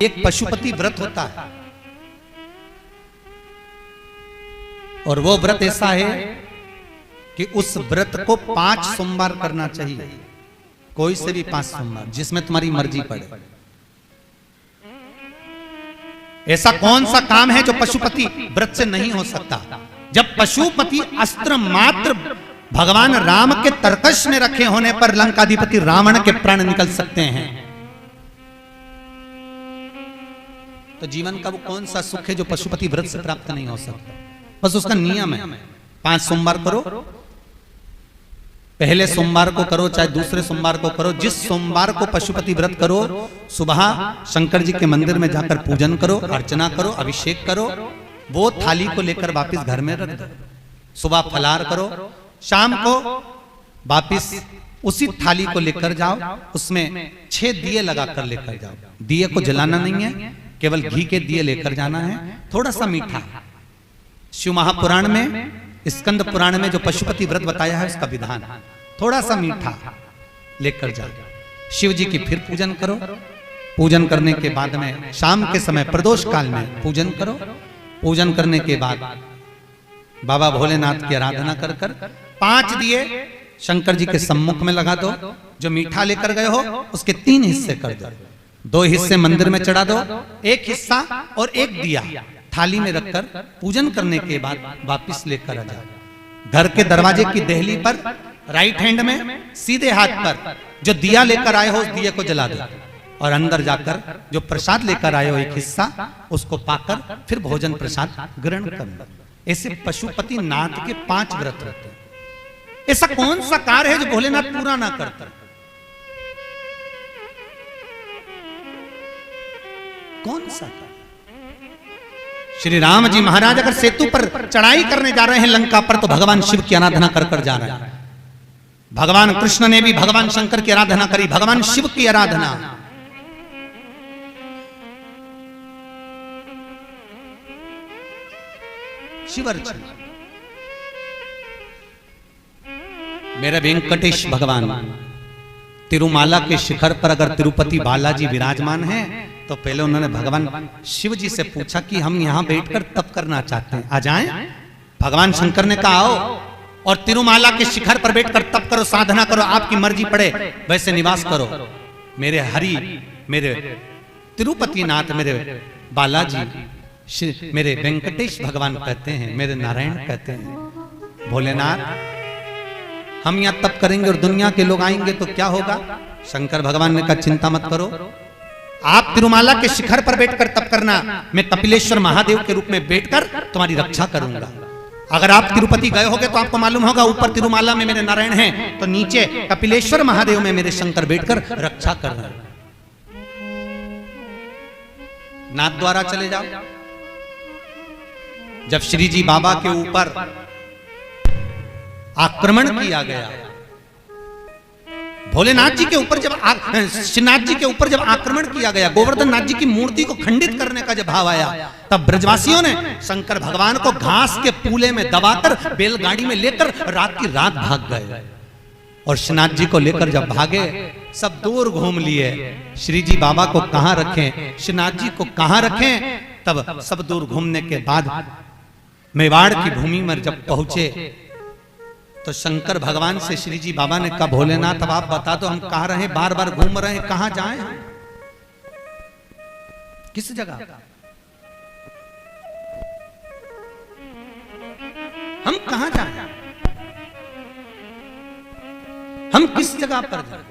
एक पशुपति व्रत होता है और वो व्रत ऐसा है कि उस व्रत को 5 सोमवार करना चाहिए, कोई से भी 5 सोमवार, जिसमें तुम्हारी मर्जी पड़े। ऐसा कौन सा काम है जो पशुपति व्रत से नहीं हो सकता? जब पशुपति अस्त्र मात्र भगवान राम के तरकश में रखे होने पर लंकाधिपति रावण के प्राण निकल सकते हैं, तो जीवन का वो कौन सा सुख है जो पशुपति व्रत से प्राप्त नहीं हो सकता? बस उसका नियम है, 5 सोमवार करो, पहले सोमवार को करो चाहे दूसरे सोमवार को करो, जिस सोमवार को पशुपति व्रत करो सुबह शंकर जी के मंदिर में जाकर पूजन करो, अर्चना करो, अभिषेक करो, वो थाली को लेकर वापस घर में रख दो। सुबह फलाहार करो, शाम को वापस उसी थाली को लेकर जाओ, उसमें 6 दिए लगाकर लेकर जाओ। दिए को जलाना नहीं है, केवल घी के दिए लेकर जाना है, थोड़ा सा मीठा। शिव महापुराण में, स्कंद पुराण में जो पशुपति व्रत बताया है उसका विधान, थोड़ा सा मीठा लेकर जाओ। शिव जी की फिर पूजन करो, पूजन करने के बाद में शाम के समय प्रदोष काल में पूजन करो। पूजन करने के बाद बाबा भोलेनाथ की आराधना कर कर 5 दिए शंकर जी के सम्मुख में लगा दो। जो मीठा लेकर गए हो उसके 3 हिस्से कर दो, 2 हिस्से मंदिर में चढ़ा दो, 1 हिस्सा और 1 दिया थाली में रखकर पूजन करने के बाद वापिस लेकर आ जाओ। घर के दरवाजे की देहली पर राइट हैंड में सीधे हाथ पर जो दिया लेकर आए हो उस दिए को जला दो और अंदर जाकर जो प्रसाद लेकर आए हो 1 हिस्सा उसको पाकर फिर भोजन प्रसाद ग्रहण करना। ऐसे पशुपति नाथ के 5 व्रत होते हैं। ऐसा कौन सा कार्य है जो भोलेनाथ पूरा ना करता? कौन सा कार्य? श्री राम जी महाराज अगर सेतु पर चढ़ाई करने जा रहे हैं लंका पर, तो भगवान शिव की आराधना कर कर जा रहे हैं। भगवान कृष्ण ने भी भगवान शंकर की आराधना करी, भगवान शिव की आराधना। शिव अर्चना। मेरे वेंकटेश भगवान तिरुमाला के शिखर पर अगर तिरुपति बालाजी विराजमान हैं, तो पहले उन्होंने भगवान शिव जी से पूछा कि हम यहां बैठकर तप करना चाहते हैं, आ जाएं? भगवान शंकर ने कहा आओ और तिरुमाला के शिखर पर बैठकर तप करो, साधना करो, आपकी मर्जी पड़े वैसे निवास करो। मेरे हरि, मेरे तिरुपति नाथ, मेरे बालाजी, मेरे वेंकटेश भगवान कहते हैं, मेरे नारायण कहते हैं, भोलेनाथ हम यहां तप करेंगे और दुनिया के लोग आएंगे तो क्या होगा? शंकर भगवान ने कहा चिंता मत करो, आप तिरुमाला के शिखर पर बैठकर तप करना, मैं कपिलेश्वर महादेव के रूप में बैठकर तुम्हारी रक्षा करूंगा। अगर आप तिरुपति गए होगे तो आपको मालूम होगा ऊपर तिरुमाला में मेरे नारायण हैं, तो नीचे कपिलेश्वर महादेव में मेरे शंकर बैठकर रक्षा कर रहे हैं। नाथ द्वारा चले जाओ। जब श्री जी बाबा के ऊपर आक्रमण किया गया, भोलेनाथ जी के ऊपर जब श्रीनाथ जी के ऊपर जब आक्रमण किया गया, गोवर्धन नाथ जी की मूर्ति को खंडित करने का जब भाव आया, तब ब्रजवासियों ने शंकर भगवान को घास के पूले में दबाकर बैलगाड़ी में लेकर रात की रात भाग गए। और श्रीनाथ जी को लेकर जब भागे, सब दूर घूम लिए, श्री जी बाबा को कहां रखें, श्रीनाथ जी को कहां रखें। तब सब दूर घूमने के बाद मेवाड़ की भूमि में जब पहुंचे तो शंकर भगवान से श्री जी बाबा ने कहा भोलेनाथ अब आप बता दो हम कहां रहे, बार बार घूम रहे हैं, कहां जाएं हम, किस जगह हम कहां जाएं, हम किस जगह पर जाएं?